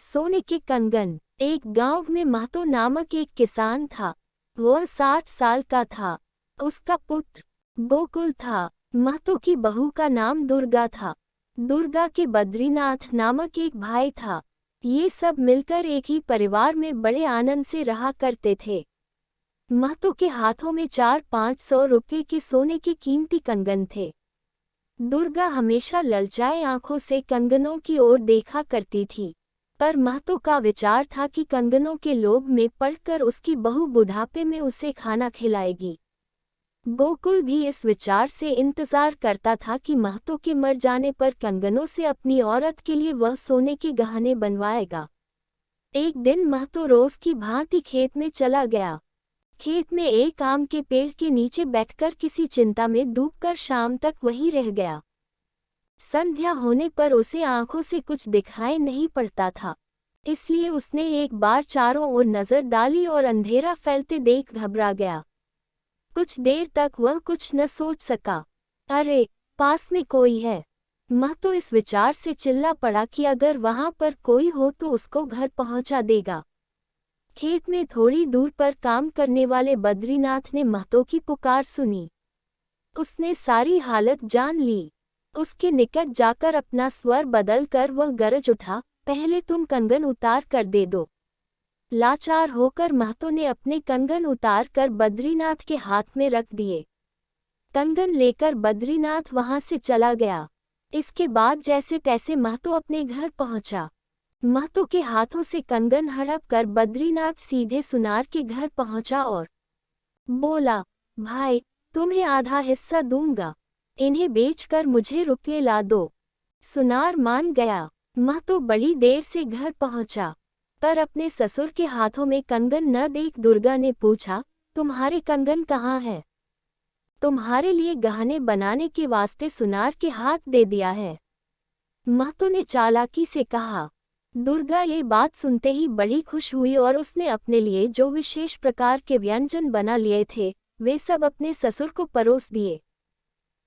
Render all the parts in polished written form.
सोने के कंगन। एक गांव में महतो नामक एक किसान था। वह 60 साल का था। उसका पुत्र गोकुल था। महतो की बहू का नाम दुर्गा था। दुर्गा के बद्रीनाथ नामक एक भाई था। ये सब मिलकर एक ही परिवार में बड़े आनंद से रहा करते थे। महतो के हाथों में 400-500 रुपये के सोने के कीमती कंगन थे। दुर्गा हमेशा ललचाए आंखों से कंगनों की ओर देखा करती थी, पर महतो का विचार था कि कंगनों के लोभ में पड़कर उसकी बहू बुढ़ापे में उसे खाना खिलाएगी। गोकुल भी इस विचार से इंतजार करता था कि महतो के मर जाने पर कंगनों से अपनी औरत के लिए वह सोने के गहने बनवाएगा। एक दिन महतो रोज की भांति खेत में चला गया। खेत में एक आम के पेड़ के नीचे बैठकर किसी चिंता में डूबकर शाम तक वहीं रह गया। संध्या होने पर उसे आंखों से कुछ दिखाई नहीं पड़ता था, इसलिए उसने एक बार चारों ओर नजर डाली और अंधेरा फैलते देख घबरा गया। कुछ देर तक वह कुछ न सोच सका। अरे, पास में कोई है। महतो इस विचार से चिल्ला पड़ा कि अगर वहां पर कोई हो तो उसको घर पहुंचा देगा। खेत में थोड़ी दूर पर काम करने वाले बद्रीनाथ ने महतो की पुकार सुनी। उसने सारी हालत जान ली। उसके निकट जाकर अपना स्वर बदलकर वह गरज उठा, पहले तुम कंगन उतार कर दे दो। लाचार होकर महतो ने अपने कंगन उतार कर बद्रीनाथ के हाथ में रख दिए। कंगन लेकर बद्रीनाथ वहां से चला गया। इसके बाद जैसे तैसे महतो अपने घर पहुंचा। महतो के हाथों से कंगन हड़प कर बद्रीनाथ सीधे सुनार के घर पहुंचा और बोला, भाई, तुम्हें आधा हिस्सा दूंगा, इन्हें बेचकर मुझे रुपये ला दो। सुनार मान गया। महतो बड़ी देर से घर पहुंचा, पर अपने ससुर के हाथों में कंगन न देख दुर्गा ने पूछा, तुम्हारे कंगन कहाँ है? तुम्हारे लिए गहने बनाने के वास्ते सुनार के हाथ दे दिया है। महतो ने चालाकी से कहा। दुर्गा ये बात सुनते ही बड़ी खुश हुई और उसने अपने लिए जो विशेष प्रकार के व्यंजन बना लिए थे, वे सब अपने ससुर को परोस दिए।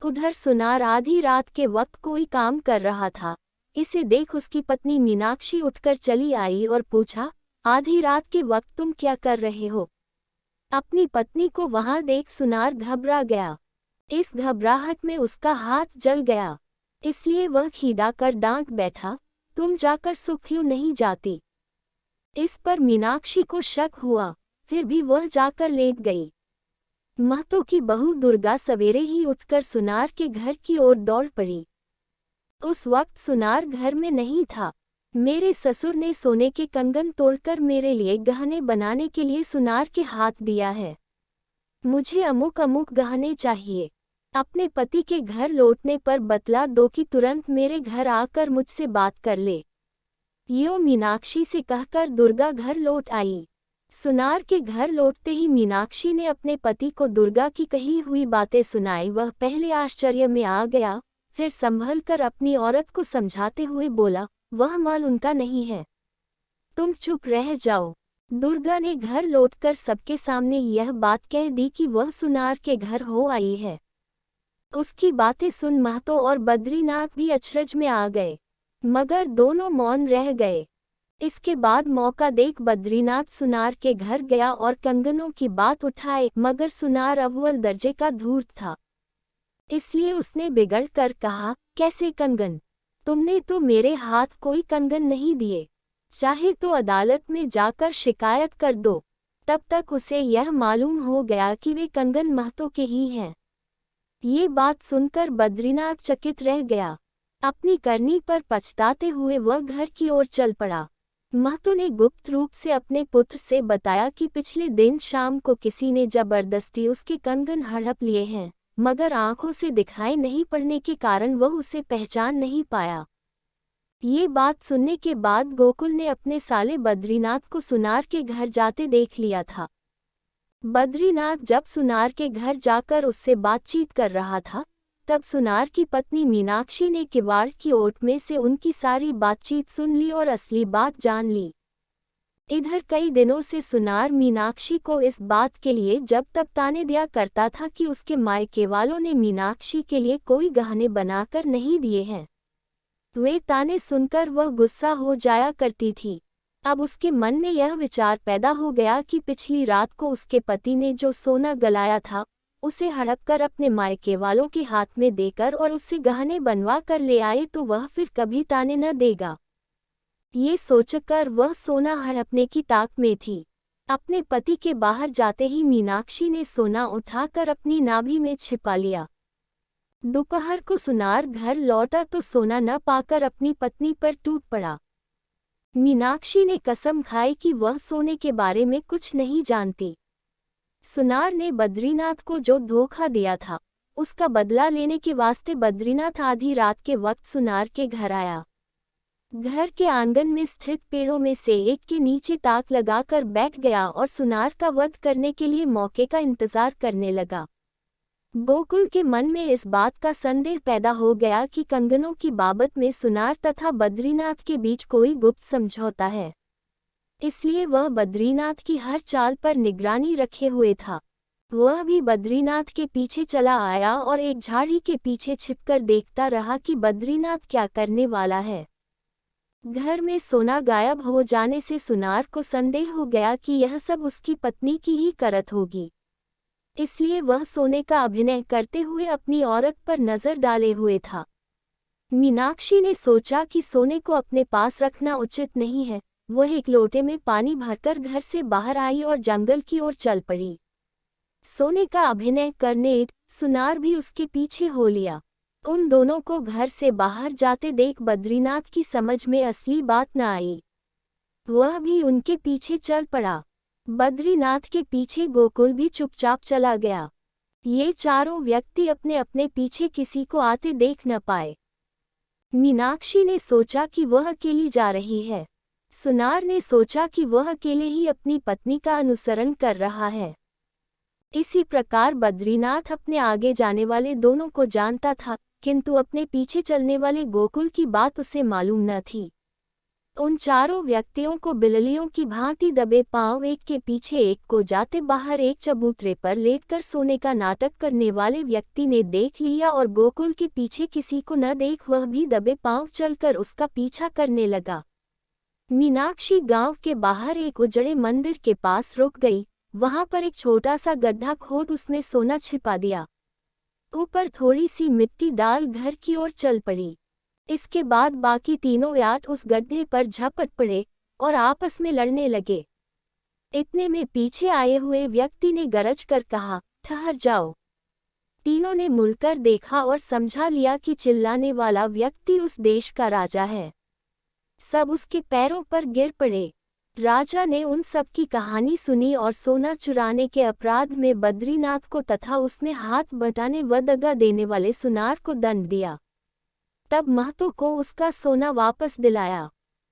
उधर सुनार आधी रात के वक्त कोई काम कर रहा था। इसे देख उसकी पत्नी मीनाक्षी उठकर चली आई और पूछा, आधी रात के वक्त तुम क्या कर रहे हो? अपनी पत्नी को वहां देख सुनार घबरा गया। इस घबराहट में उसका हाथ जल गया, इसलिए वह खीदाकर डांट बैठा, तुम जाकर सो क्यों नहीं जाती? इस पर मीनाक्षी को शक हुआ, फिर भी वह जाकर लेट गई। महतो की बहू दुर्गा सवेरे ही उठकर सुनार के घर की ओर दौड़ पड़ी। उस वक्त सुनार घर में नहीं था। मेरे ससुर ने सोने के कंगन तोड़कर मेरे लिए गहने बनाने के लिए सुनार के हाथ दिया है। मुझे अमुक अमुक गहने चाहिए। अपने पति के घर लौटने पर बतला दो कि तुरंत मेरे घर आकर मुझसे बात कर ले। यो मीनाक्षी से कहकर दुर्गा घर लौट आई। सुनार के घर लौटते ही मीनाक्षी ने अपने पति को दुर्गा की कही हुई बातें सुनाई। वह पहले आश्चर्य में आ गया, फिर संभल कर अपनी औरत को समझाते हुए बोला, वह माल उनका नहीं है, तुम चुप रह जाओ। दुर्गा ने घर लौटकर सबके सामने यह बात कह दी कि वह सुनार के घर हो आई है। उसकी बातें सुन महतो और बद्रीनाथ भी अचरज में आ गए, मगर दोनों मौन रह गए। इसके बाद मौका देख बद्रीनाथ सुनार के घर गया और कंगनों की बात उठाए, मगर सुनार अव्वल दर्जे का धूर्त था, इसलिए उसने बिगड़ कर कहा, कैसे कंगन? तुमने तो मेरे हाथ कोई कंगन नहीं दिए। चाहे तो अदालत में जाकर शिकायत कर दो। तब तक उसे यह मालूम हो गया कि वे कंगन महतो के ही हैं। ये बात सुनकर बद्रीनाथ चकित रह गया। अपनी करनी पर पछताते हुए वह घर की ओर चल पड़ा। महतो ने गुप्त रूप से अपने पुत्र से बताया कि पिछले दिन शाम को किसी ने जबरदस्ती उसके कंगन हड़प लिए हैं, मगर आंखों से दिखाई नहीं पड़ने के कारण वह उसे पहचान नहीं पाया। ये बात सुनने के बाद गोकुल ने अपने साले बद्रीनाथ को सुनार के घर जाते देख लिया था। बद्रीनाथ जब सुनार के घर जाकर उससे बातचीत कर रहा था, तब सुनार की पत्नी मीनाक्षी ने किवाड़ की ओट में से उनकी सारी बातचीत सुन ली और असली बात जान ली। इधर कई दिनों से सुनार मीनाक्षी को इस बात के लिए जब तब ताने दिया करता था कि उसके मायके वालों ने मीनाक्षी के लिए कोई गहने बनाकर नहीं दिए हैं। वे ताने सुनकर वह गुस्सा हो जाया करती थी। अब उसके मन में यह विचार पैदा हो गया कि पिछली रात को उसके पति ने जो सोना गलाया था, उसे हड़प कर अपने मायके वालों के हाथ में देकर और उससे गहने बनवा कर ले आए तो वह फिर कभी ताने न देगा। ये सोचकर वह सोना हड़पने की ताक में थी। अपने पति के बाहर जाते ही मीनाक्षी ने सोना उठाकर अपनी नाभि में छिपा लिया। दोपहर को सुनार घर लौटा तो सोना न पाकर अपनी पत्नी पर टूट पड़ा। मीनाक्षी ने कसम खाई कि वह सोने के बारे में कुछ नहीं जानती। सुनार ने बद्रीनाथ को जो धोखा दिया था, उसका बदला लेने के वास्ते बद्रीनाथ आधी रात के वक्त सुनार के घर आया। घर के आंगन में स्थित पेड़ों में से एक के नीचे ताक लगाकर बैठ गया और सुनार का वध करने के लिए मौके का इंतजार करने लगा। गोकुल के मन में इस बात का संदेह पैदा हो गया कि कंगनों की बाबत में सुनार तथा बद्रीनाथ के बीच कोई गुप्त समझौता है। इसलिए वह बद्रीनाथ की हर चाल पर निगरानी रखे हुए था। वह भी बद्रीनाथ के पीछे चला आया और एक झाड़ी के पीछे छिपकर देखता रहा कि बद्रीनाथ क्या करने वाला है। घर में सोना गायब हो जाने से सुनार को संदेह हो गया कि यह सब उसकी पत्नी की ही करत होगी। इसलिए वह सोने का अभिनय करते हुए अपनी औरत पर नजर डाले हुए था। मीनाक्षी ने सोचा कि सोने को अपने पास रखना उचित नहीं है। वह एक लोटे में पानी भरकर घर से बाहर आई और जंगल की ओर चल पड़ी। सोने का अभिनय करने सुनार भी उसके पीछे हो लिया। उन दोनों को घर से बाहर जाते देख बद्रीनाथ की समझ में असली बात न आई। वह भी उनके पीछे चल पड़ा। बद्रीनाथ के पीछे गोकुल भी चुपचाप चला गया। ये चारों व्यक्ति अपने अपने पीछे किसी को आते देख न पाए। मीनाक्षी ने सोचा कि वह अकेली जा रही है। सुनार ने सोचा कि वह अकेले ही अपनी पत्नी का अनुसरण कर रहा है। इसी प्रकार बद्रीनाथ अपने आगे जाने वाले दोनों को जानता था, किंतु अपने पीछे चलने वाले गोकुल की बात उसे मालूम न थी। उन चारों व्यक्तियों को बिल्लियों की भांति दबे पांव एक के पीछे एक को जाते बाहर एक चबूतरे पर लेटकर सोने का नाटक करने वाले व्यक्ति ने देख लिया और गोकुल के पीछे किसी को न देख वह भी दबे पांव चलकर उसका पीछा करने लगा। मीनाक्षी गांव के बाहर एक उजड़े मंदिर के पास रुक गई। वहां पर एक छोटा सा गड्ढा खोद उसने सोना छिपा दिया। ऊपर थोड़ी सी मिट्टी डाल घर की ओर चल पड़ी। इसके बाद बाकी तीनों याट उस गड्ढे पर झपट पड़े और आपस में लड़ने लगे। इतने में पीछे आए हुए व्यक्ति ने गरज कर कहा, ठहर जाओ। तीनों ने मुड़कर देखा और समझा लिया कि चिल्लाने वाला व्यक्ति उस देश का राजा है। सब उसके पैरों पर गिर पड़े। राजा ने उन सब की कहानी सुनी और सोना चुराने के अपराध में बद्रीनाथ को तथा उसमें हाथ बटाने व दगा देने वाले सुनार को दंड दिया। तब महतो को उसका सोना वापस दिलाया।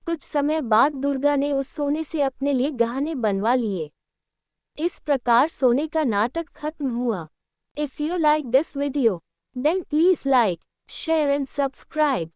कुछ समय बाद दुर्गा ने उस सोने से अपने लिए गहने बनवा लिए। इस प्रकार सोने का नाटक खत्म हुआ। If you like this video, then please like, share and subscribe.